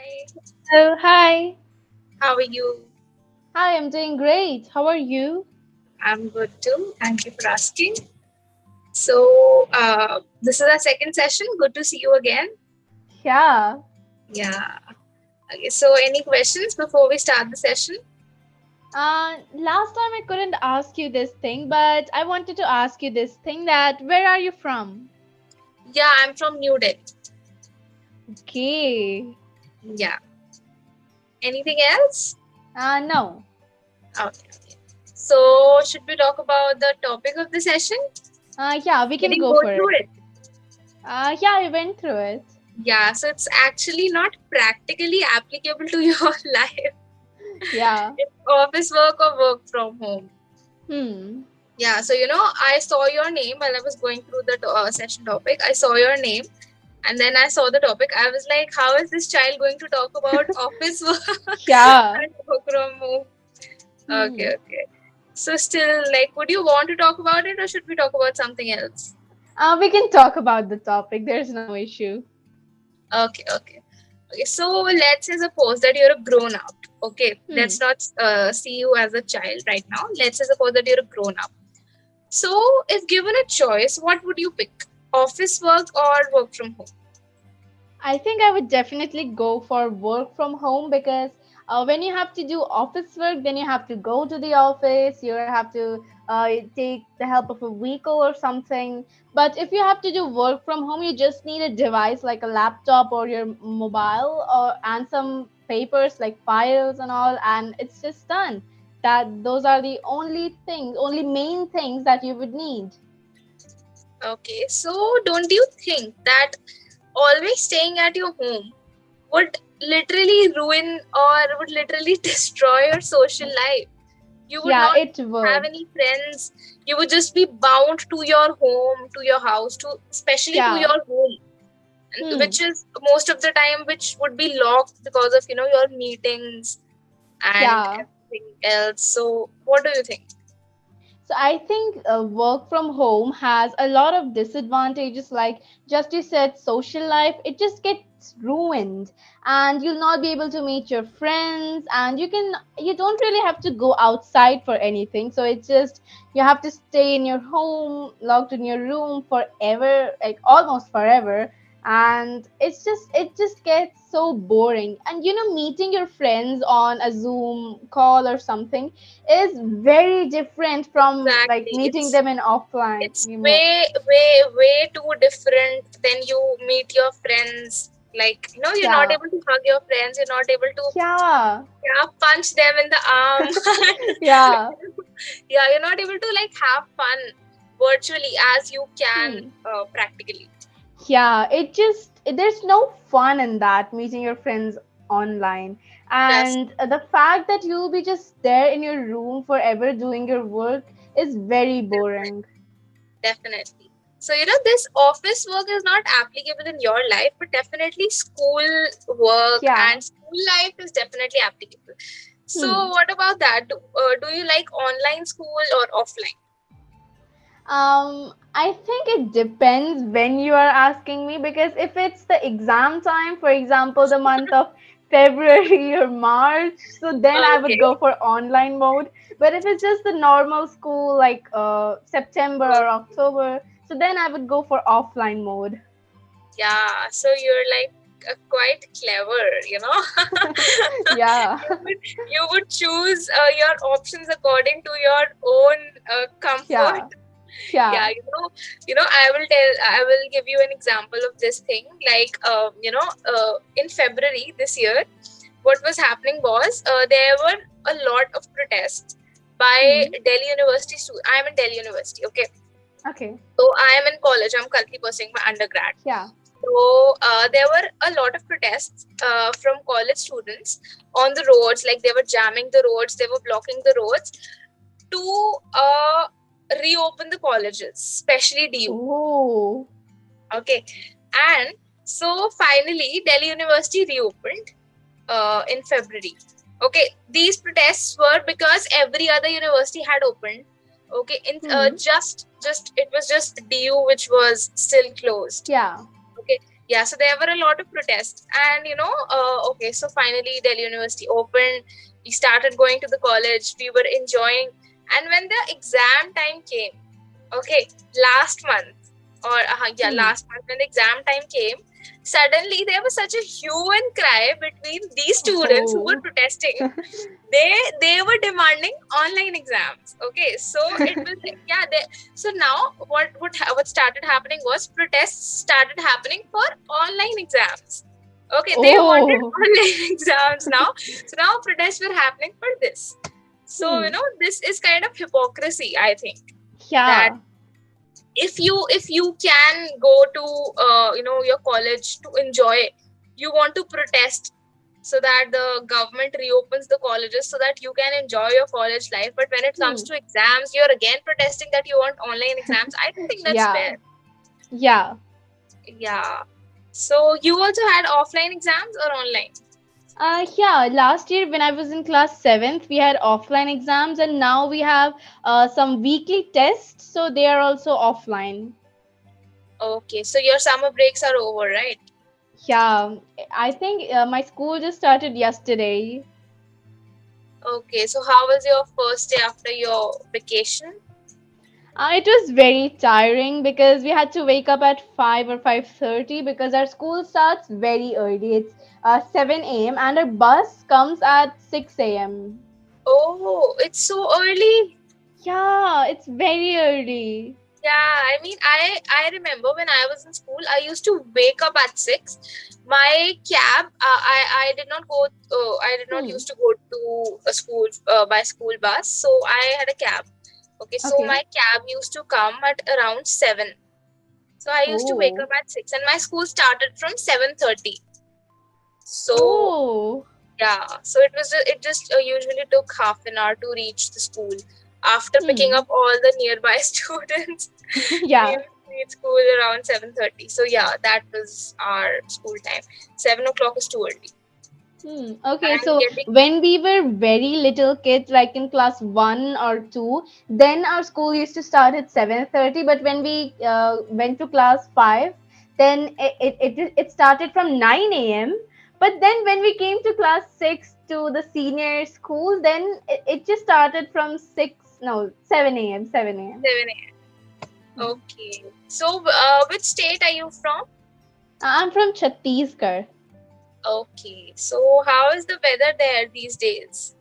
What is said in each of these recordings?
Hi, Oh, hi. how are you? Hi, I'm doing great. How are you? I'm good too. Thank you for asking. So, this is our second session. Good to see you again. Yeah. Yeah. Okay, so, any questions before we start the session? Last time I couldn't ask you this thing, but I wanted to ask you this thing that where are you from? Yeah, I'm from New Delhi. Okay. Yeah. Anything else? No. Okay. So, should we talk about the topic of the session? Yeah, we Did can you go go for through it. it? Yeah, I went through it. Yeah, so it's actually not practically applicable to your life. Yeah. It's office work or work from home. Hmm. Yeah, so I saw your name while I was going through the session topic. I saw your name and then I saw the topic. I was like, how is this child going to talk about office work Yeah. and work from home? Hmm. Okay, okay. So, still, like, would you want to talk about it or should we talk about something else? We can talk about the topic. There's no issue. Okay, okay. Okay, so let's say suppose that you're a grown up. Okay, Hmm. let's not see you as a child right now. Let's say suppose that you're a grown up. So, if given a choice, what would you pick? Office work or work from home? I think I would definitely go for work from home because when you have to do office work, then you have to go to the office, you have to take the help of a vehicle or something. But if you have to do work from home, you just need a device like a laptop or your mobile and some papers like files and all, and it's just done. Those are the only things, only main things that you would need. Okay, so don't you think that always staying at your home would literally ruin or would literally destroy your social life? You would Yeah, not it have would. any friends. You would just be bound to your home, to your house, to especially to Yeah. your home, and Hmm. which is most of the time which would be locked because of your meetings and Yeah. everything else. So, what do you think? So I think work from home has a lot of disadvantages. Like just you said, social life it just gets ruined, and you'll not be able to meet your friends, and you don't really have to go outside for anything. So it's just you have to stay in your home, locked in your room forever, like almost forever, and it just gets so boring. And meeting your friends on a Zoom call or something is very different from like Exactly. meeting them in offline. It's way too different than you meet your friends. Like, you're not Yeah, able to hug your friends, you're not able to yeah, punch them in the arm. yeah. Yeah, you're not able to like have fun virtually as you can Hmm. practically. Yeah, there's no fun in that meeting your friends online. That's And the fact that you'll be just there in your room forever doing your work is very boring. definitely. So, this office work is not applicable in your life, but definitely school work Yeah. and school life is definitely applicable. So, Hmm. what about that? Do you like online school or offline? I think it depends when you are asking me because if it's the exam time, for example, the month of February or March, so then I would Okay. go for online mode. But if it's just the normal school like September or October, so then I would go for offline mode. Yeah, so you're like quite clever, Yeah. you would choose your options according to your own comfort. Yeah. Yeah. Yeah, I will give you an example of this thing. Like, in February this year, what was happening was there were a lot of protests by Hmm. Delhi University students. I am in Delhi University, okay. Okay. So I am in college. I'm currently pursuing my undergrad. Yeah. So there were a lot of protests from college students on the roads. Like they were jamming the roads, they were blocking the roads to reopen the colleges, especially DU. Oh. Okay, and so finally Delhi University reopened in February. Okay, these protests were because every other university had opened. Okay, in Hmm. just it was just DU which was still closed. Yeah. Okay. Yeah, so there were a lot of protests, and okay, so finally Delhi University opened. We started going to the college. We were enjoying, and when the exam time came, okay, last month last month when the exam time came, suddenly there was such a hue and cry between these students who were Oh. protesting. They were demanding online exams. Okay, so it was so now what started happening was protests started happening for online exams. Okay, they wanted Oh. online exams now. So now protests were happening for this. So Hmm. this is kind of hypocrisy, I think, that Yeah. if you can go to your college to enjoy, you want to protest so that the government reopens the colleges so that you can enjoy your college life, but when it comes Hmm. to exams you're again protesting that you want online exams. I don't think that's Yeah. fair. Yeah. Yeah, so you also had offline exams or online? Yeah, last year when I was in class 7th, we had offline exams, and now we have some weekly tests, so they are also offline. Okay, so your summer breaks are over, right? Yeah, I think my school just started yesterday. Okay, so how was your first day after your vacation? It was very tiring because we had to wake up at 5 or 5:30 because our school starts very early. It's 7 a.m. and our bus comes at 6 a.m. Oh, it's so early. Yeah, it's very early. Yeah, I mean, I remember when I was in school, I used to wake up at 6. My cab, I did not go. I did not Hmm. used to go to a school by school bus. So I had a cab. Okay, so Okay. my cab used to come at around 7. So I used to wake Oh. up at 6, and my school started from 7:30. So Oh. yeah, so it just usually took half an hour to reach the school. After picking Hmm. up all the nearby students, we Yeah. would reach school around 7:30. So yeah, that was our school time. 7 o'clock is too early. Okay, And so getting when we were very little kids, like in class 1 or 2, then our school used to start at 7:30. But when we went to class 5, then it started from 9 a.m. But then when we came to class 6 to the senior school, then it just started from 6, no, 7 a.m. 7 a.m. 7 a.m. Okay. So which state are you from? I'm from Chhattisgarh. Okay. So how is the weather there these days?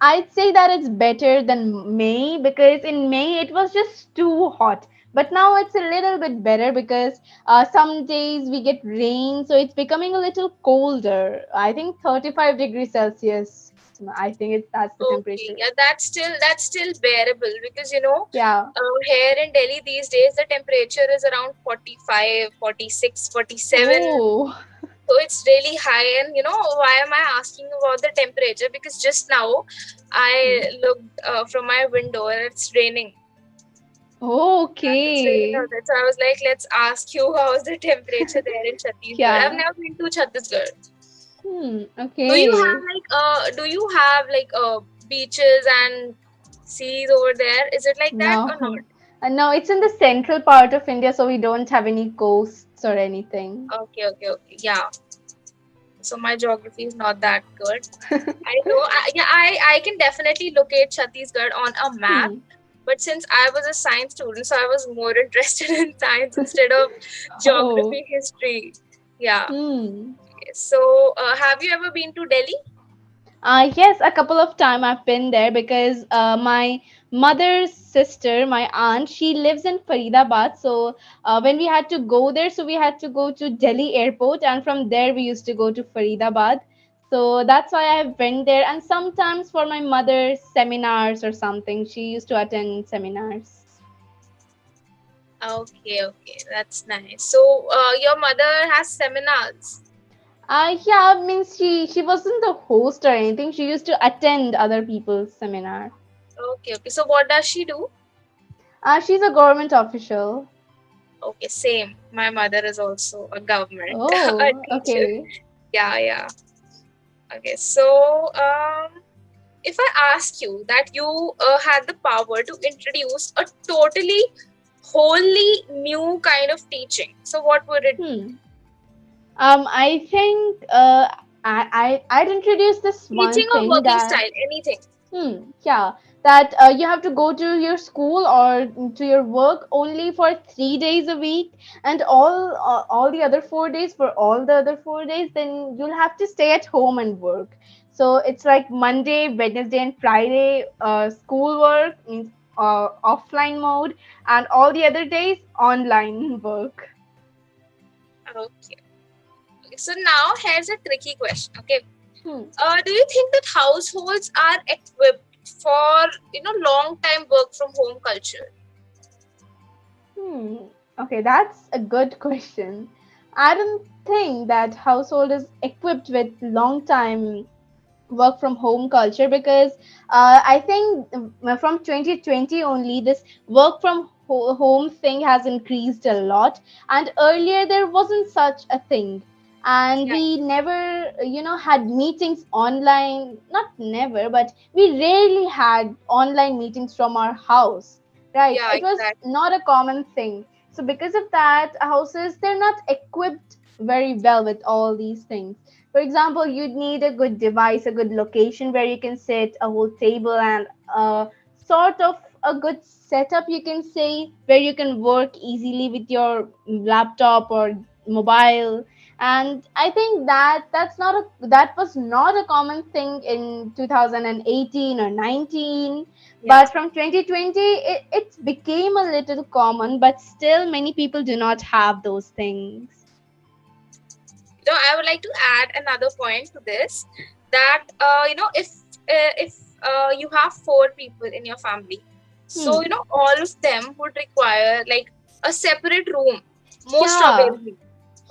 I'd say that it's better than May because in May it was just too hot. But now it's a little bit better because some days we get rain, so it's becoming a little colder. I think 35 degrees Celsius. I think that's the Okay, temperature. yeah, that's still bearable because Yeah. here in Delhi these days the temperature is around 45, 46, 47. Oh. So it's really high, and why am I asking about the temperature? Because just now Hmm. I looked from my window and it's raining. Yeah, it's raining Okay. out there. So I was like, let's ask you how's the temperature there in Chhattisgarh. I've Yeah. never been to Chhattisgarh. Okay. Do you have like beaches and seas over there? Is it like that or not? No. No, it's in the central part of India, so we don't have any coasts or anything. Okay, okay, okay. Yeah. So my geography is not that good. I know. I can definitely locate Chhattisgarh on a map. Hmm. But since I was a science student, so I was more interested in science instead of Oh. geography, history. Yeah. Hmm. So, have you ever been to Delhi? Yes, a couple of time I've been there because my mother's sister, my aunt, she lives in Faridabad. So when we had to go there, so we had to go to Delhi airport, and from there we used to go to Faridabad. So that's why I went there. And sometimes for my mother's seminars or something, she used to attend seminars. Okay, okay, that's nice. So, your mother has seminars. Yeah, means she wasn't the host or anything. She used to attend other people's seminar. Okay, okay. So, what does she do? She's a government official. Okay, same. My mother is also a government a Oh, teacher. okay. Yeah, yeah. Okay, so if I ask you that you had the power to introduce a totally wholly new kind of teaching, so what would it be? Hmm. I think I'd introduce this one Teaching or thing working that style, anything. yeah, that you have to go to your school or to your work only for 3 days a week, and all the other 4 days, for all the other 4 days, then you'll have to stay at home and work. So it's like Monday, Wednesday, and Friday, school work means offline mode, and all the other days online work. Okay. So now here's a tricky question. Okay. Hmm. Do you think that households are equipped for long time work from home culture? Hmm. Okay, that's a good question. I don't think that household is equipped with long time work from home culture because I think from 2020 only this work from home thing has increased a lot, and earlier there wasn't such a thing, and Yeah, we never had meetings online, not never, but we rarely had online meetings from our house, right? yeah, It was exactly. not a common thing. So because of that, houses, they're not equipped very well with all these things. For example, you'd need a good device, a good location where you can sit, a whole table, and sort of a good setup, you can say, where you can work easily with your laptop or mobile. And I think that was not a common thing in 2018 or 19, Yeah. but from 2020 it became a little common, but still many people do not have those things. I would like to add another point to this, that if you have four people in your family, so Hmm. all of them would require like a separate room, most Yeah. probably.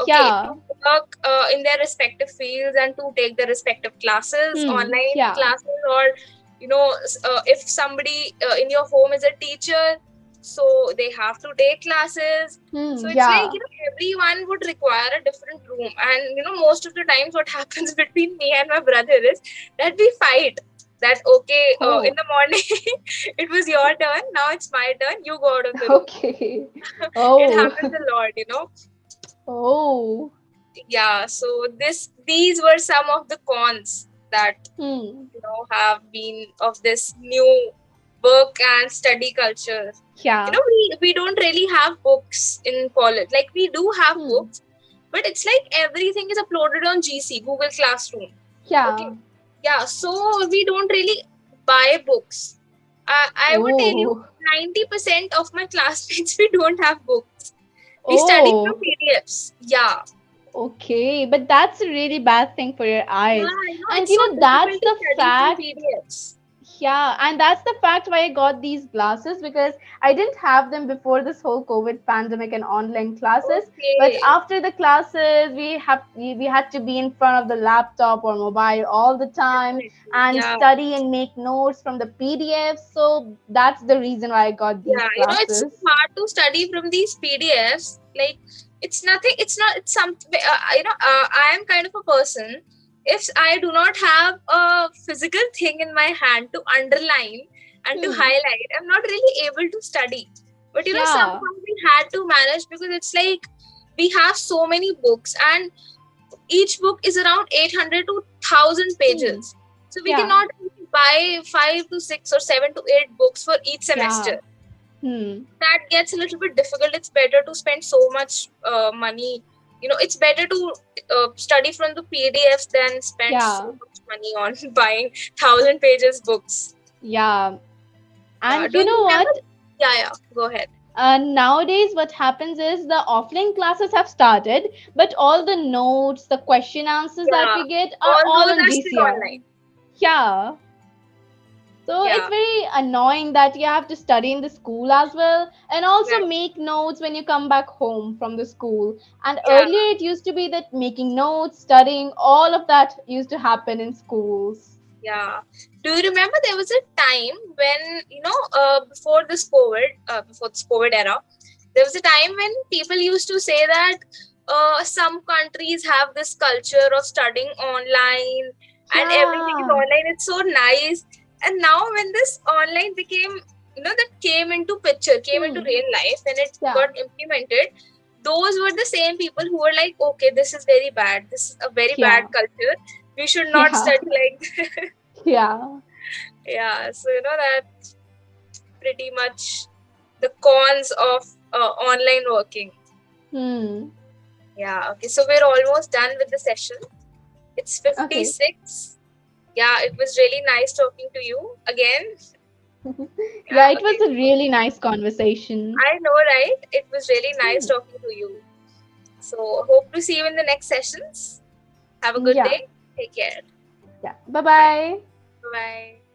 Okay, to Yeah. work in their respective fields and to take their respective classes, online Yeah. classes, or if somebody in your home is a teacher, so they have to take classes. So it's like Yeah. everyone would require a different room, and most of the times what happens between me and my brother is that we fight. That okay, in Oh. the morning it was your turn, now it's my turn, you go out of the room. Okay. It Oh. happens a lot. Oh. Yeah, so these were some of the cons that Hmm. have been of this new work and study culture. Yeah. We don't really have books in college. Like, we do have Hmm. books, but it's like everything is uploaded on GC, Google Classroom. Okay. Yeah. Yeah, so we don't really buy books. I would tell you, Oh. 90% of my classmates, we don't have books. We study from Oh. PDFs. Yeah. Okay, but that's a really bad thing for your Yeah, eyes. I know, And it's so that's difficult to the study from fact. PDFs. Yeah, and that's the fact why I got these glasses, because I didn't have them before this whole COVID pandemic and online classes. But Okay. after the classes, we had to be in front of the laptop or mobile all the time Definitely. and Yeah. study and make notes from the PDFs. So that's the reason why I got these Yeah. It's so glasses. hard to study from these PDFs. Like, it's nothing, it's not, it's something, I am kind of a person. If I do not have a physical thing in my hand to underline and to Hmm. highlight, I'm not really able to study. But, Yeah. somehow we had to manage, because it's like we have so many books, and each book is around 800 to 1000 Hmm. pages, so we Yeah. cannot really buy 5 to 6 or 7 to 8 books for each semester. Yeah. Hmm. That gets a little bit difficult. It's better to spend so much money. It's better to study from the PDFs than spend so Yeah. much money on buying 1000 pages books. Yeah. And Do you you know remember? what? Yeah, go ahead. Nowadays, what happens is the offline classes have started, but all the notes, the question answers that Yeah, we get are all all those on are still GCR. online. Yeah. So it's Yeah, very annoying that you have to study in the school as well and also exactly. make notes when you come back home from the school. And Yeah. earlier it used to be that making notes, studying, all of that used to happen in schools. Yeah. Do you remember there was a time when, before this COVID era, there was a time when people used to say that some countries have this culture of studying online and everything is Yeah. online. It's so nice. And now when this online became, that came into picture, came into Hmm. real life, and it Yeah. got implemented, those were the same people who were like, okay, this is very bad. This is a very Yeah. bad culture. We should not Yeah. study like this. Yeah. Yeah, so that's pretty much the cons of online working. Hmm. Yeah, okay, so we're almost done with the session. It's Okay. 56. Yeah, it was really nice talking to you again. Yeah, Yeah, it was okay. a really nice conversation. I know, right? It was really nice Hmm. talking to you. So, hope to see you in the next sessions. Have a good Yeah. day. Take care. Yeah. Bye Bye. bye. Bye.